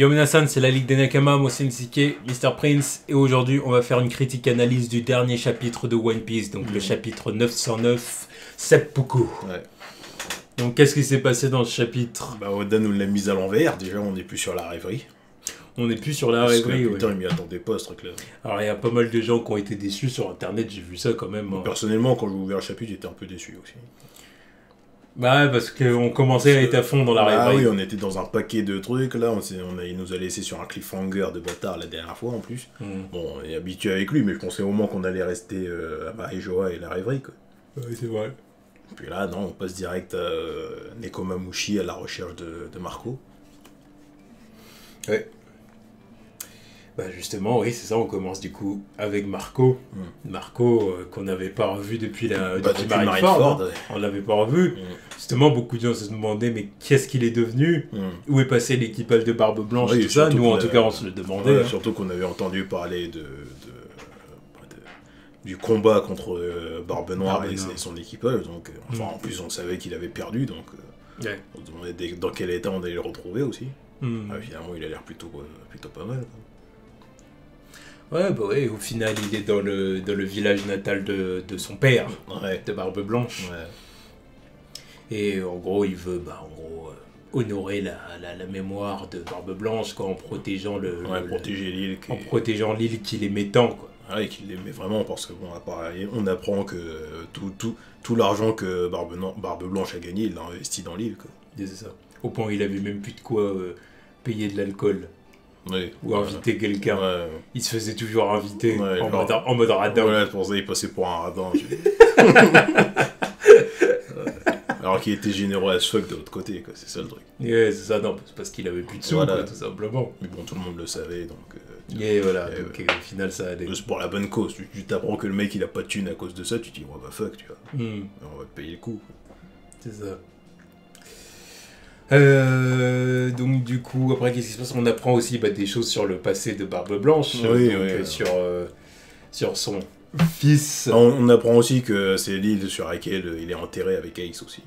Yo Minasan, c'est la Ligue des Nakama, moi c'est Nsike, Mr. Prince, et aujourd'hui on va faire une critique analyse du dernier chapitre de One Piece, donc le chapitre 909, Seppuku. Ouais. Donc qu'est-ce qui s'est passé dans ce chapitre? Bah Oda nous l'a mise à l'envers, déjà on n'est plus sur la rêverie. On n'est plus sur la Parce que, rêverie, putain, ouais. il m'y attendait pas ce truc là. Alors il y a pas mal de gens qui ont été déçus sur internet, j'ai vu ça quand même. Hein. Personnellement quand j'ai ouvert le chapitre j'étais un peu déçu aussi. Bah ouais, parce qu'on commençait à être à fond dans la Ah rêverie. oui, on était dans un paquet de trucs là, il nous a laissé sur un cliffhanger de bâtard la dernière fois en plus. Bon, on est habitué avec lui, mais je pensais au moins qu'on allait rester à Marie-Joa et la rêverie quoi. Ouais, c'est vrai. Puis là, non, on passe direct à Nekomamushi à la recherche de Marco. Ouais. Bah justement, oui, c'est ça, on commence du coup avec Marco. Marco, qu'on n'avait pas revu depuis depuis Marineford. Ouais. On l'avait pas revu. Justement, beaucoup de gens se demandaient, mais qu'est-ce qu'il est devenu? Où est passé l'équipage de Barbe Blanche, Oui, tout ça? Nous, en qu'on tout cas, on se le demandait. Ouais, hein. surtout qu'on avait entendu parler du combat contre Barbe Noire et son équipage. Donc, enfin, en plus, on savait qu'il avait perdu, donc Ouais. on se demandait dans quel état on allait le retrouver aussi. Hmm. Finalement, il a l'air plutôt pas mal. Ouais, bah ouais, au final, il est dans le village natal de son père, Ouais. de Barbe Blanche. Ouais. Et en gros, il veut honorer la mémoire de Barbe Blanche quoi, en protégeant protéger l'île. en protégeant l'île qu'il aimait tant. Quoi. Ouais, qu'il l'aimait vraiment, parce que bon, on apprend que tout l'argent que Barbe Blanche a gagné, il l'a investi dans l'île. C'est ça. Au point où il avait même plus de quoi payer de l'alcool. Ouais. Ou inviter quelqu'un. Ouais. Il se faisait toujours inviter Ouais, en mode radin. Voilà, c'est pour ça qu'il passait pour un radin. Alors qu'il était généreux as fuck de l'autre côté, quoi. C'est ça le truc. Ouais, c'est ça, non, c'est parce qu'il avait plus de sous, Voilà. quoi, tout simplement. Mais bon, tout le monde le savait, donc... Et voilà, donc au final ça allait. C'est pour la bonne cause. Tu t'apprends que le mec il a pas de thune à cause de ça, tu te dis, ouais bah fuck, tu vois. On va te payer le coup. C'est ça. Donc du coup, après qu'est-ce qui se passe? On apprend aussi des choses sur le passé de Barbe Blanche, Oui, sur son fils. On apprend aussi que c'est l'île sur laquelle il est enterré avec Ace aussi.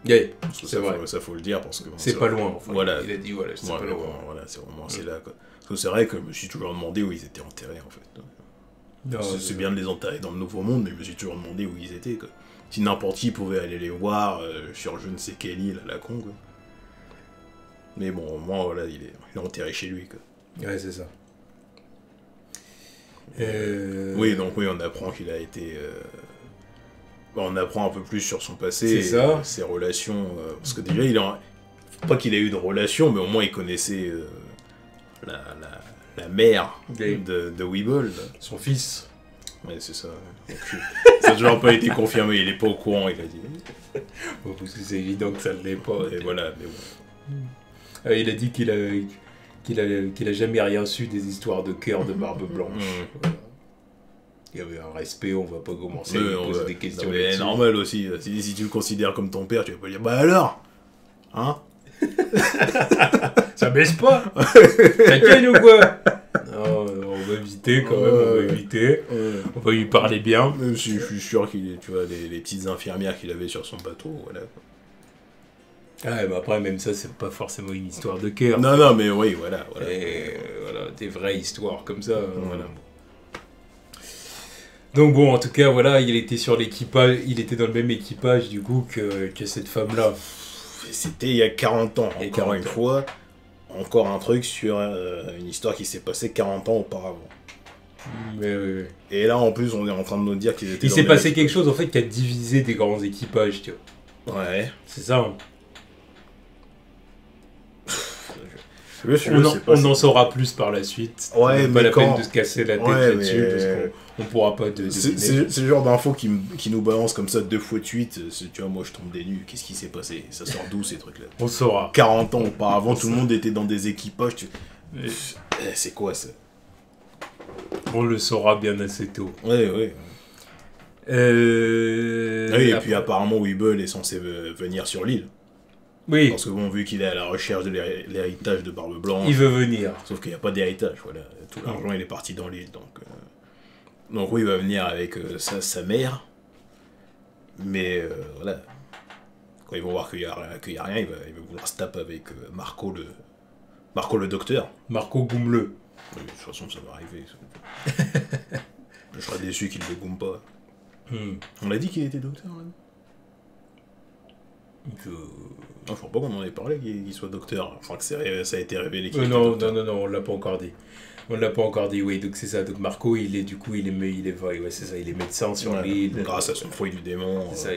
Yeah, C'est vrai. Ça faut le dire parce que... Bon, c'est pas loin, enfin. Voilà. Il a dit voilà, c'est pas loin. Voilà, c'est vraiment c'est là quoi. Parce que c'est vrai que je me suis toujours demandé où ils étaient enterrés en fait. C'est bien de les enterrer dans le Nouveau Monde, mais je me suis toujours demandé où ils étaient quoi. Si n'importe qui pouvait aller les voir sur je ne sais quelle île à la con quoi. Mais bon, au moins voilà, il est enterré chez lui quoi. Ouais, c'est ça. Oui, donc oui, on apprend qu'il a été... on apprend un peu plus sur son passé, c'est ça. Ses relations, parce que déjà, pas qu'il ait eu de relations, mais au moins il connaissait la mère de Weeble. Son fils. Ouais, c'est ça. Donc, ça n'a toujours pas été confirmé, il est pas au courant, il a dit. Bon, parce que c'est évident que ça ne l'est pas. Et voilà, mais bon. Il a dit qu'il a jamais rien su des histoires de cœur de Barbe Blanche. Voilà. Il y avait un respect, on va pas commencer à lui poser des questions. C'est normal aussi, si tu le considères comme ton père, tu vas pas dire, bah alors hein. Ça baisse pas. Ça tienne ou quoi? Non, on va éviter quand même, on va éviter. On va lui parler bien. Même si je suis sûr qu'il tu vois, les petites infirmières qu'il avait sur son bateau, voilà. Ah, mais après, même ça, c'est pas forcément une histoire de cœur. Non, mais oui, voilà. Et voilà, des vraies histoires comme ça, voilà. Donc bon, en tout cas, voilà, il était sur l'équipage, il était dans le même équipage, du coup, que cette femme-là. C'était il y a 40 ans, encore une 40 ans. fois. Encore un truc sur une histoire qui s'est passée 40 ans auparavant. Oui. Et là, en plus, on est en train de nous dire qu'ils étaient Il dans s'est le passé même quelque chose, en fait, qui a divisé des grands équipages, tu vois. Ouais. C'est ça, hein. On en saura plus par la suite. Ouais, pas la peine de se casser la tête là-dessus, parce qu'on pourra pas deviner. C'est le genre d'infos qui nous balance comme ça 2 fois de suite. Tu vois, moi je tombe des nues. Qu'est-ce qui s'est passé? Ça sort d'où ces trucs-là? On saura. 40 ans auparavant, tout le monde était dans des équipages. C'est quoi ça? On le saura bien assez tôt. Ouais. Oui, et puis apparemment Weeble est censé venir sur l'île. Oui. Parce que bon, vu qu'il est à la recherche de l'héritage de Barbe Blanche... Il veut venir. Sauf qu'il n'y a pas d'héritage, voilà. Tout l'argent, il est parti dans l'île, donc... Donc oui, il va venir avec sa mère. Mais voilà. Quand ils vont voir qu'il y a rien, il va vouloir se taper avec Marco, Marco le docteur. Marco Goumle. Oui, de toute façon, ça va arriver. Je serais déçu qu'il ne le gomme pas. On a dit qu'il était docteur, là. Je crois pas qu'on en ait parlé qu'il soit docteur. Enfin, que ça a été révélé qu'il était docteur. Non, on l'a pas encore dit. On l'a pas encore dit, oui. Donc c'est ça. Donc Marco, il est c'est ça, il est médecin sur l'île. Grâce à son fouille du démon. Ça,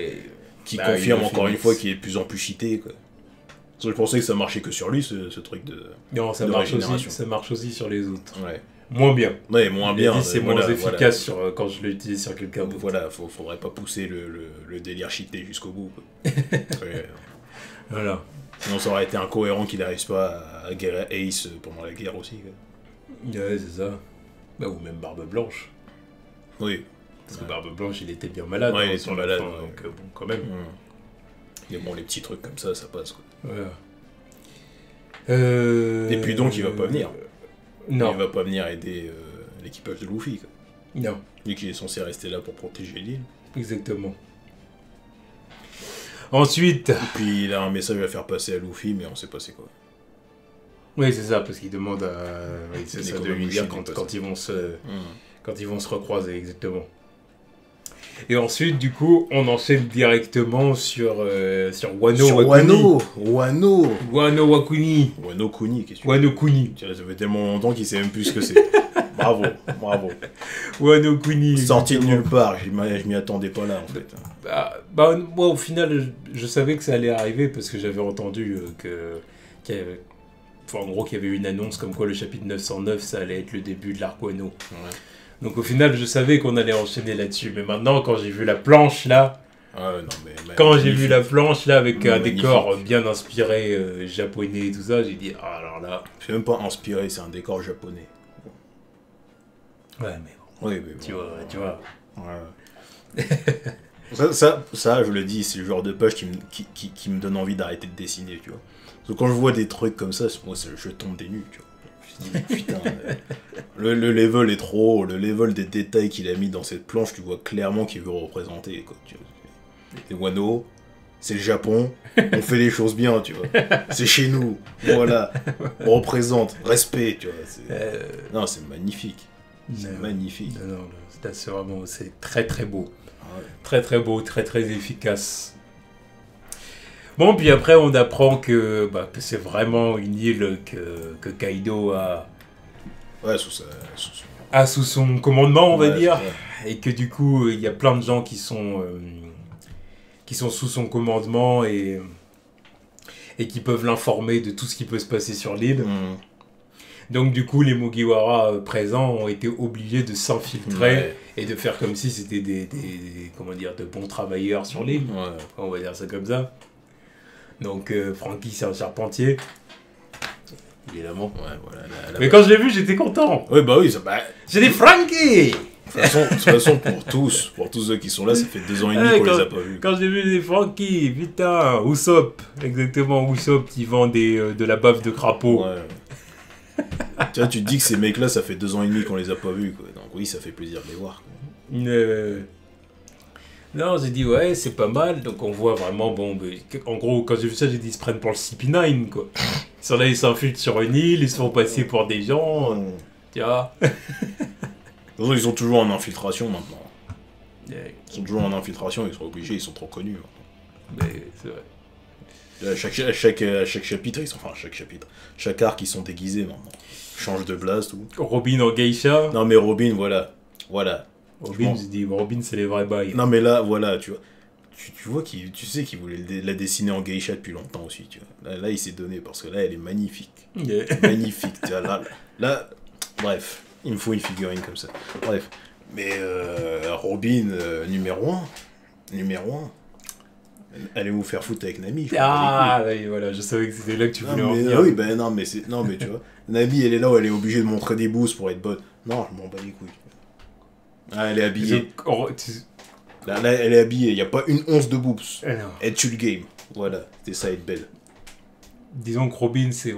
qui confirme encore une fois qu'il est de plus en plus cheaté, quoi. Je pensais que ça marchait que sur lui, ce truc de. Non, ça marche aussi sur les autres. Ouais. Moins bien. Ouais, moins bien. C'est moins efficace quand je l'utilise sur quelqu'un d'autre. Voilà, faudrait pas pousser le délire cheaté jusqu'au bout. Voilà. Sinon, ça aurait été incohérent qu'il n'arrive pas à guérir Ace pendant la guerre aussi. Quoi. Ouais, c'est ça. Bah, ou même Barbe Blanche. Oui. Parce que Barbe Blanche, il était bien malade. Ouais, il était malade. Donc, bon, quand même. Mais bon, les petits trucs comme ça passe. Quoi. Voilà. Et puis donc, il va pas venir. Non. Il va pas venir aider l'équipage de Luffy. Quoi. Non. Lui qui est censé rester là pour protéger l'île. Exactement. Ensuite... Et puis il a un message à faire passer à Luffy, mais on sait pas c'est quoi. Oui, c'est ça, parce qu'il demande à... Oui, c'est ça, de lui dire quand ils vont se recroiser, exactement. Et ensuite, du coup, on enchaîne directement sur Wano Wakuni. Wano Wakuni. Wano Kuni, qu'est-ce que tu Wano Kuni. Ça fait tellement longtemps qu'il sait même plus ce que c'est. Bravo. Wano Kuni. Sorti de nulle part, je m'y attendais pas là, en fait. Moi, au final, je savais que ça allait arriver, parce que j'avais entendu qu'il y avait... Enfin, en gros, qu'il y avait une annonce comme quoi le chapitre 909, ça allait être le début de l'arc Wano. Ouais. Donc au final, je savais qu'on allait enchaîner là-dessus. Mais maintenant, quand j'ai vu la planche là, vu la planche là avec un décor bien inspiré japonais et tout ça, j'ai dit alors là. C'est même pas inspiré, c'est un décor japonais. Ouais, mais bon. Oui, mais bon. Tu vois. Ouais. ça, je le dis, c'est le genre de page qui me donne envie d'arrêter de dessiner, tu vois. Parce que quand je vois des trucs comme ça, moi, je tombe des nues, tu vois. Je me dis, putain, le level est trop haut, le level des détails qu'il a mis dans cette planche, tu vois clairement qu'il veut représenter, quoi. Tu vois. Et Wano, c'est le Japon, on fait les choses bien, tu vois. C'est chez nous, voilà. On représente, respect, tu vois. Non, c'est magnifique. C'est magnifique. Non, c'est vraiment, c'est très très beau. Ouais. Très très beau, très très efficace. Bon, puis après, on apprend que c'est vraiment une île que Kaido a... Ouais, sous son commandement, on va dire. Et que du coup, il y a plein de gens qui sont sous son commandement et qui peuvent l'informer de tout ce qui peut se passer sur l'île. Donc du coup, les Mugiwara présents ont été obligés de s'infiltrer et de faire comme si c'était des de bons travailleurs sur l'île. Ouais. On va dire ça comme ça. Donc Franky, c'est un charpentier. Évidemment. Ouais, voilà. Mais quand je l'ai vu, j'étais content. Oui, bah oui. J'ai dit Franky. De toute façon, pour tous ceux qui sont là, ça fait 2 ans et demi qu'on les a pas vus. Quand j'ai vu les Franky, putain, Usopp, exactement, Usopp qui vend de la bave de crapaud. Ouais. Tu vois, tu te dis que ces mecs-là, ça fait 2 ans et demi qu'on les a pas vus, quoi. Donc oui, ça fait plaisir de les voir. Non, j'ai dit, ouais, c'est pas mal. Donc on voit vraiment, en gros, quand j'ai vu ça, j'ai dit, ils se prennent pour le CP9, quoi. Ils sont là, ils s'infiltrent sur une île, ils se font passer pour des gens. Tu vois. De toute façon, ils sont toujours en infiltration maintenant. Ils sont toujours en infiltration, ils sont obligés, ils sont trop connus. Mais c'est vrai. À chaque chapitre, chaque arc, ils sont déguisés maintenant. Change de blast, tout. Robin en geisha. Non mais Robin, voilà. Robin, je dis, Robin, c'est les vrais bails. Non mais là, voilà, tu vois. Tu vois tu sais qu'il voulait la dessiner en geisha depuis longtemps aussi, tu vois. Là, il s'est donné parce que là, elle est magnifique. Magnifique, tu vois. Là, bref, il me faut une figurine comme ça. Bref. Mais Robin, numéro 1. Allez vous faire foutre avec Nami. Oui, voilà, je savais que c'était là que tu voulais en venir. Oui, non, mais tu vois, Nami, elle est là où elle est obligée de montrer des boosts pour être bonne. Non, je m'en bats les couilles. Ah, elle est habillée. Là, elle est habillée, il n'y a pas une once de boobs. Elle tue le game. Voilà, c'est ça être belle. Disons que Robin, c'est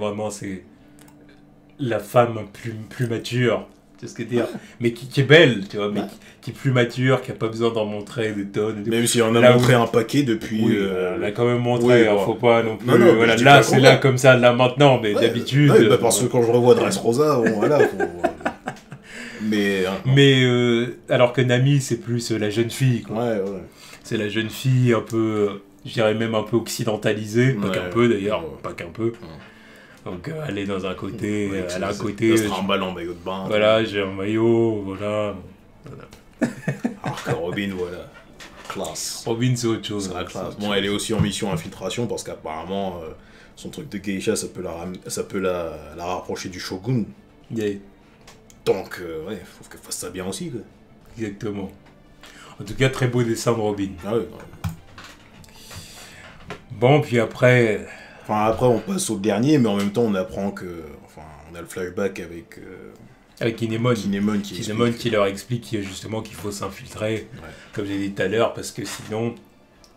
la femme plus mature. C'est ce que dire. Mais qui est belle, tu vois, mais qui est plus mature, qui a pas besoin d'en montrer des tonnes. Même si on a montré un paquet depuis... Oui, on l'a quand même montré, oui, faut pas non plus... Non, voilà, là, c'est là comme ça, là maintenant, mais d'habitude... parce que quand je revois Dressrosa, bon, voilà, Mais alors que Nami, c'est plus la jeune fille, quoi. Ouais. C'est la jeune fille un peu, je dirais même un peu occidentalisée, pas qu'un peu d'ailleurs, pas qu'un peu. Donc elle est dans un côté, elle a un côté... Elle se trimballe en maillot de bain. Voilà, j'ai un maillot, voilà. Alors que Robin, voilà. Classe. Robin, c'est autre chose. C'est la classe. Bon, elle est aussi en mission infiltration parce qu'apparemment, son truc de geisha, ça peut la rapprocher du shogun. Yeah. Donc, ouais, faut qu'elle fasse ça bien aussi, quoi. Exactement. En tout cas, très beau dessin de Robin. Ah ouais. Bon, puis après... Enfin, après, on passe au dernier, mais en même temps, on apprend que... Enfin, on a le flashback avec... Avec Kinemon. Kinemon qui leur explique justement qu'il faut s'infiltrer, comme j'ai dit tout à l'heure, parce que sinon,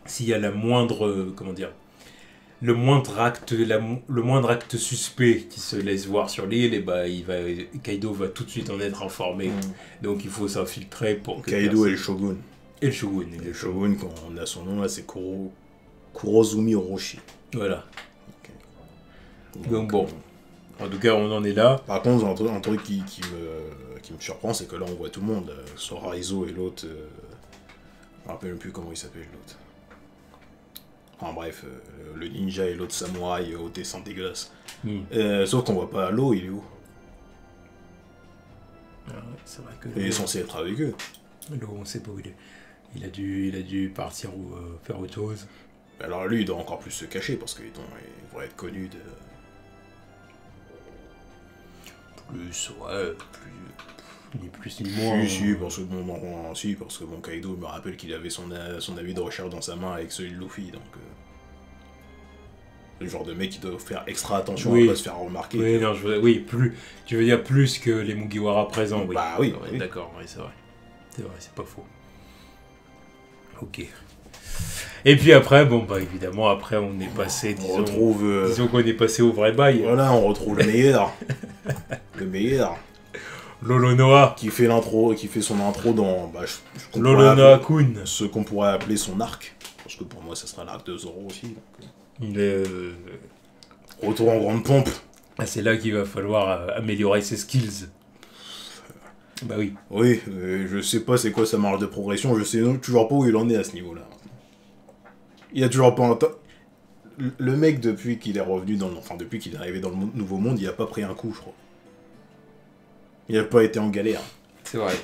s'il y a la moindre... comment dire, le moindre acte suspect qui se laisse voir sur l'île, et bah, Kaido va tout de suite en être informé. Donc il faut s'infiltrer pour que... Kaido et le Shogun. Et le Shogun. Et le Shogun, quand on a son nom là, c'est Kurozumi Orochi. Voilà. Donc bon, en tout cas on en est là. Par contre, un truc qui me surprend, c'est que là on voit tout le monde. Sora, Izo et l'autre... je me rappelle même plus comment il s'appelle l'autre. Enfin bref, le ninja et l'autre samouraï au dessin dégueulasse. Sauf qu'on voit pas l'eau, il est où? Ah ouais, c'est vrai que... Il est censé être avec eux. L'eau, on sait pas où il est. Il a dû partir ou faire autre chose. Alors lui, il doit encore plus se cacher parce qu'il devrait être connu de... Plus, ouais, ni plus ni moins. Si, parce que bon, Kaido me rappelle qu'il avait son avis de recherche dans sa main avec celui de Luffy, donc... C'est le genre de mec qui doit faire extra attention à pas se faire remarquer. Oui, non, tu veux dire plus que les Mugiwara présents, oui. Bah oui. Ouais, d'accord, oui, c'est vrai. C'est vrai, c'est pas faux. Ok. Et puis après, bon, bah évidemment, après on est passé, disons qu'on est passé au vrai bail. Voilà, on retrouve le meilleur. Le meilleur. Lolonoa. Qui fait son intro dans... Lolonoa-kun. Ce qu'on pourrait appeler son arc. Parce que pour moi, ça sera l'arc de Zoro aussi. Donc... Il est... Retour en grande pompe. Ah, c'est là qu'il va falloir améliorer ses skills. Bah oui. Oui, je sais pas c'est quoi sa marge de progression, je sais toujours pas où il en est à ce niveau-là. Il a toujours pas un temps. Le mec, depuis qu'il est revenu depuis qu'il est arrivé dans le nouveau monde, il a pas pris un coup, je crois. Il a pas été en galère. C'est vrai.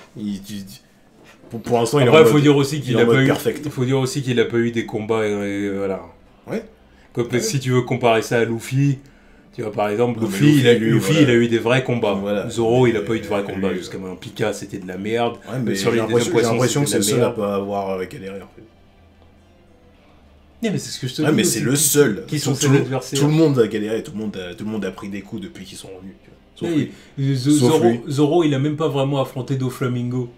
Pour l'instant, il est en mode... faut dire aussi qu'il a pas eu... perfect. Il faut dire aussi qu'il a pas eu des combats et voilà. Ouais. Comme si tu veux comparer ça à Luffy, tu vois par exemple, Luffy, il a eu des vrais combats. Voilà. Zoro, il a pas eu de vrais combats jusqu'à maintenant. Pika, c'était de la merde. Ouais, mais j'ai l'impression que c'est le seul à pas avoir galéré en fait. Mais c'est ce que je te dis. Ouais, mais c'est le seul. Qui sont ses adversaires. Tout le monde a galéré, tout le monde a pris des coups depuis qu'ils sont revenus. Sauf lui. Zoro, il a même pas vraiment affronté Doflamingo.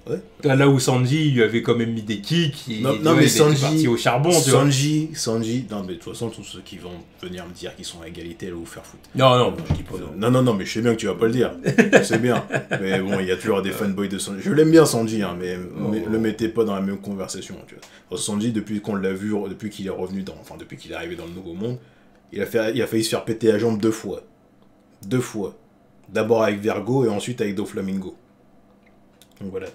Ouais. Là où Sanji, il lui avait quand même mis des kicks, mais Sanji, était parti au charbon, Sanji, non mais de toute façon, tous ceux qui vont venir me dire qu'ils sont à égalité, là, vous faire foutre. Non, je dis pas non, mais je sais bien que tu vas pas le dire, c'est bien, mais bon, il y a toujours des fanboys de Sanji, je l'aime bien Sanji, hein, mais le mettez pas dans la même conversation, tu vois. Sanji, depuis qu'on l'a vu, depuis qu'il est revenu depuis qu'il est arrivé dans le nouveau monde, il a failli se faire péter la jambe 2 fois. 2 fois. D'abord avec Vergo et ensuite avec Doflamingo. Donc voilà.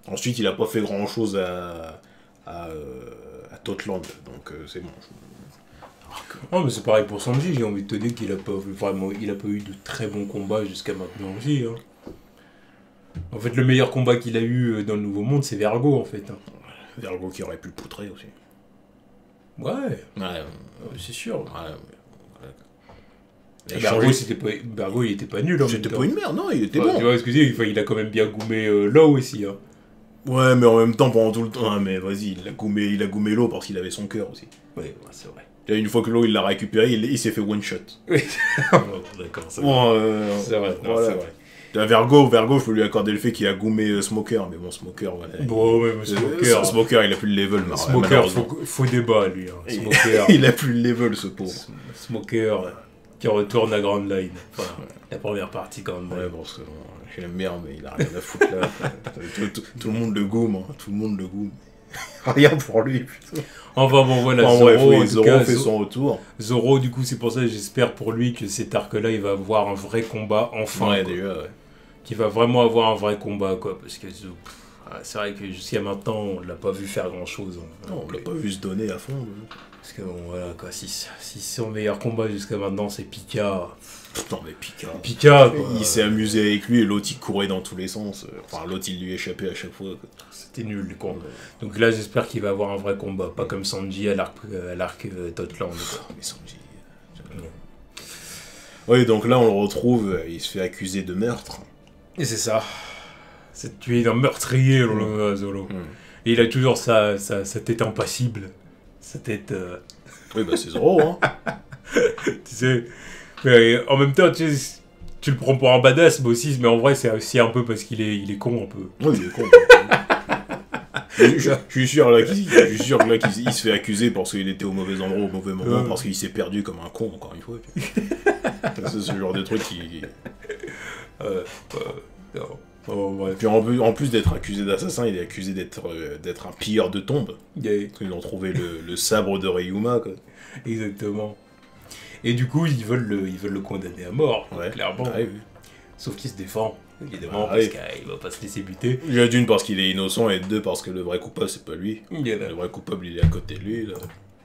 Ensuite, il a pas fait grand chose à Totland, donc c'est bon. Oh, mais c'est pareil pour Sanji, j'ai envie de te dire qu'il a pas eu de très bons combats jusqu'à maintenant aussi. Hein. En fait, le meilleur combat qu'il a eu dans le Nouveau Monde, c'est Vergo en fait. Hein. Vergo qui aurait pu le poutrer aussi. Ouais. C'est sûr. Vergo, il était pas nul. C'était pas une merde, non, il était bon. Tu vois, excusez, il a quand même bien goumé Law aussi. Hein. Ouais, mais en même temps, pendant tout le temps... Ah, mais vas-y, il a goumé l'eau parce qu'il avait son cœur aussi. Ouais, c'est vrai. Et une fois que l'eau, il l'a récupéré, il s'est fait one-shot. Oui, d'accord, c'est vrai. C'est vrai, c'est vrai. Vergo, je peux lui accorder le fait qu'il a goumé Smoker, mais bon, Smoker, voilà. Bon, ouais, mais Smoker, il a plus le level, Smoker, faut débat, lui. Hein. Smoker. Il a plus le level, ce pauvre. Smoker... Qui retourne à Grand Line. Enfin, la première partie Grand Line. Ouais, bon, parce que je l'aime bien, mais il a rien à foutre là. Tout le monde le goûme, hein. Tout le monde le goûme. Rien pour lui, putain. Enfin bon, voilà, Zoro fait son retour. Zoro, du coup, c'est pour ça que j'espère pour lui que cet arc-là, il va avoir un vrai combat enfin. Ouais, déjà, ouais. Qu'il va vraiment avoir un vrai combat, quoi. Parce que c'est vrai que jusqu'à maintenant, on l'a pas vu faire grand-chose. Non, on l'a pas vu se donner à fond. Parce que bon, voilà, quoi. Si son meilleur combat jusqu'à maintenant, c'est Pika. Non, mais Pika, quoi. Il s'est amusé avec lui et l'autre, il courait dans tous les sens. Enfin, l'autre, il lui échappait à chaque fois, quoi. C'était nul, le combat. Donc là, j'espère qu'il va avoir un vrai combat. Pas comme Sanji à l'arc Totland. Mais Sanji... Oui, donc là, on le retrouve, il se fait accuser de meurtre. Et c'est ça. C'est tué d'un meurtrier, Zoro. Et il a toujours sa tête impassible. Sa tête... Oui, bah c'est Zoro, hein. Tu sais... Mais en même temps, tu le prends pour un badass, mais en vrai, c'est aussi un peu parce qu'il est con, un peu. Oui, il est con. Je suis sûr là qu'il se fait accuser parce qu'il était au mauvais endroit au mauvais moment, parce qu'il s'est perdu comme un con, encore une fois. C'est ce genre de truc qui... non. Oh, ouais. Puis en plus d'être accusé d'assassin, il est accusé d'être un pilleur de tombes. Yeah. Parce qu'ils ont trouvé le sabre de Ryuma, quoi. Exactement. Et du coup, ils veulent le condamner à mort, ouais. Clairement. Ah, oui. Sauf qu'il se défend, évidemment, parce qu'il va pas se laisser buter. Déjà d'une parce qu'il est innocent, et deux parce que le vrai coupable, c'est pas lui. Yeah. Le vrai coupable, il est à côté de lui, là.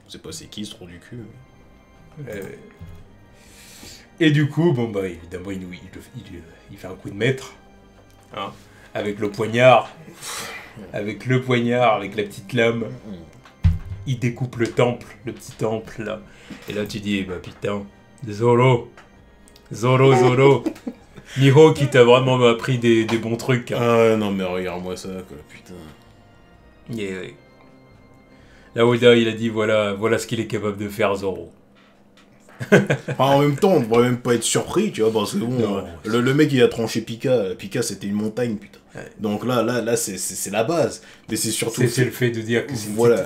Je sais pas c'est qui, ce trou du cul. Et du coup, bon bah évidemment, il fait un coup de maître. Hein, avec le poignard. Avec la petite lame. Il découpe le petit temple, là. Et là, tu dis, bah putain, Zoro. Miho qui t'a vraiment appris des bons trucs. Hein. Ah non, mais regarde-moi ça, quoi, putain. Yeah. Là, Oda, il a dit, voilà ce qu'il est capable de faire, Zoro. En même temps, on devrait même pas être surpris, tu vois, parce que bon, non, le mec il a tranché Pika, c'était une montagne, putain. Ouais. Donc là c'est la base. Mais c'est surtout... C'est le fait de dire que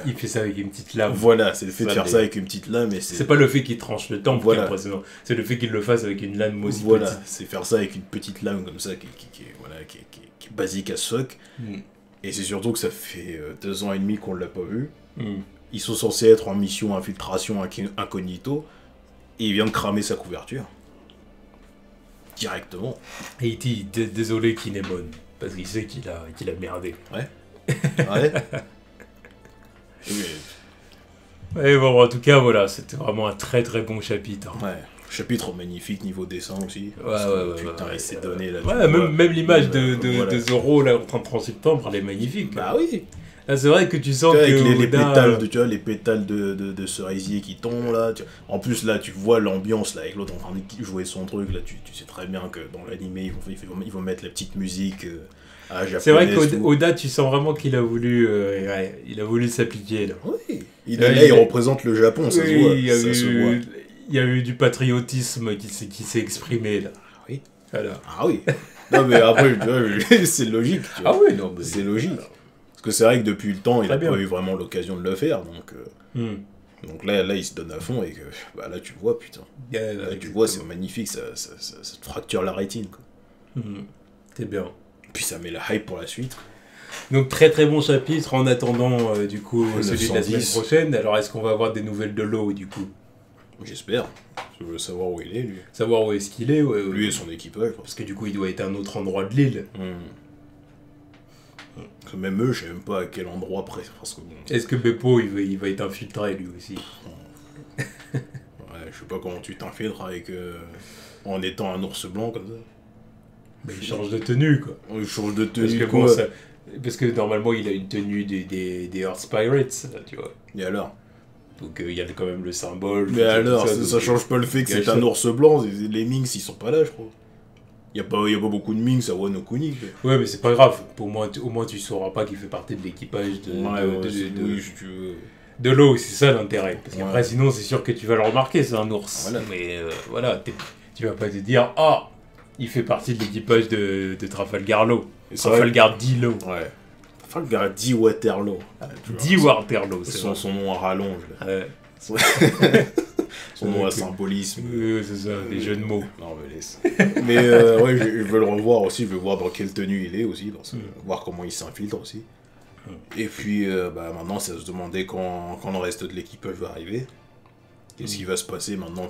il fait ça avec une petite lame. Voilà, c'est le fait de faire ça avec une petite lame. C'est pas le fait qu'il tranche le temple qui est impressionnant, c'est le fait qu'il le fasse avec une lame aussi petite. Voilà, c'est faire ça avec une petite lame comme ça, qui est basique à soc. Et c'est surtout que ça fait 2 ans et demi qu'on l'a pas vu. Ils sont censés être en mission infiltration incognito. Et il vient de cramer sa couverture. Directement. Et il dit désolé Kinemon. Parce qu'il sait qu'il a merdé. Ouais. Et bon, en tout cas, voilà, c'était vraiment un très très bon chapitre. Ouais. Chapitre magnifique, niveau dessin aussi. Ouais. Putain, il s'est donné là. Ouais, même l'image de Zoro là, en train de trancher le temple, elle est magnifique. Bah oui. Là, c'est vrai que tu sens avec que les pétales de cerisier qui tombent là. En plus là, tu vois l'ambiance là avec l'autre en train de jouer son truc là. Tu sais très bien que dans l'animé ils vont mettre la petite musique japonaise. C'est vrai qu'Oda, tu sens vraiment qu'il a voulu, s'appliquer là. Oui. Il représente le Japon, ça se voit. Il y a eu du patriotisme qui s'est exprimé là. Oui. Voilà. Ah oui. Non mais après, c'est logique. Tu vois. Ah oui, non mais c'est logique. Parce que c'est vrai que depuis le temps, il n'a pas eu vraiment l'occasion de le faire, donc là, il se donne à fond et que là, tu le vois, putain. Là, tu vois, c'est magnifique, ça te fracture la rétine, quoi. C'est bien. Puis ça met la hype pour la suite. Donc très très bon chapitre en attendant du coup celui de la semaine prochaine. Alors est-ce qu'on va avoir des nouvelles de l'eau du coup? J'espère. Je veux savoir où il est, lui. Savoir où est-ce qu'il est, lui et son équipage. Parce que du coup, il doit être à un autre endroit de l'île. Même eux, je sais même pas à quel endroit presque. Est-ce que Beppo il va être infiltré lui aussi? Ouais, je sais pas comment tu t'infiltres en étant un ours blanc comme ça. Mais il change de tenue quoi. Il change de tenue parce que normalement il a une tenue des Earth Pirates, là, tu vois. Et alors? Donc il y a quand même le symbole. Mais alors, ça change pas le fait que c'est un ours blanc. Les Minx ils sont pas là, je crois. Il y a pas beaucoup de Minx à Wano Kuni. Ouais, mais c'est pas grave. Au moins tu sauras pas qu'il fait partie de l'équipage de l'eau. C'est ça l'intérêt. Parce qu'après, sinon, c'est sûr que tu vas le remarquer, c'est un ours. Voilà. Mais voilà, tu vas pas te dire, il fait partie de l'équipage de Trafalgar Law. Trafalgar D-Law. Ouais. Trafalgar D Waterloo. D Waterloo, c'est son nom à rallonge. Là. Ouais. Son nom a symbolisme. C'est ça, des jeux de mots. Non, mais laisse. Mais ouais, je veux le revoir aussi, je veux voir dans quelle tenue il est aussi, voir comment il s'infiltre aussi. Et puis maintenant, c'est à se demander quand le reste de l'équipage va arriver. Qu'est-ce qui va se passer maintenant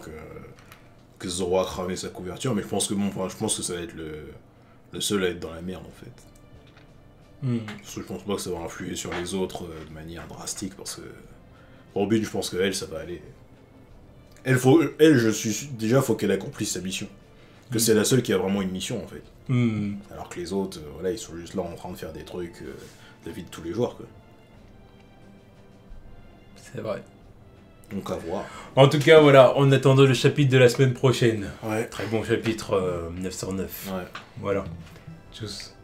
que Zoro a cramé sa couverture, mais je pense que ça va être le seul à être dans la merde en fait. Parce que je pense pas que ça va influer sur les autres de manière drastique, parce que Robin, je pense qu'elle, ça va aller. Faut qu'elle accomplisse sa mission. Que c'est la seule qui a vraiment une mission en fait. Alors que les autres, voilà, ils sont juste là en train de faire des trucs de la vie de tous les jours quoi. C'est vrai. Donc à voir. En tout cas, voilà, en attendant le chapitre de la semaine prochaine. Ouais. Très bon chapitre 909. Ouais. Voilà. Tchuss.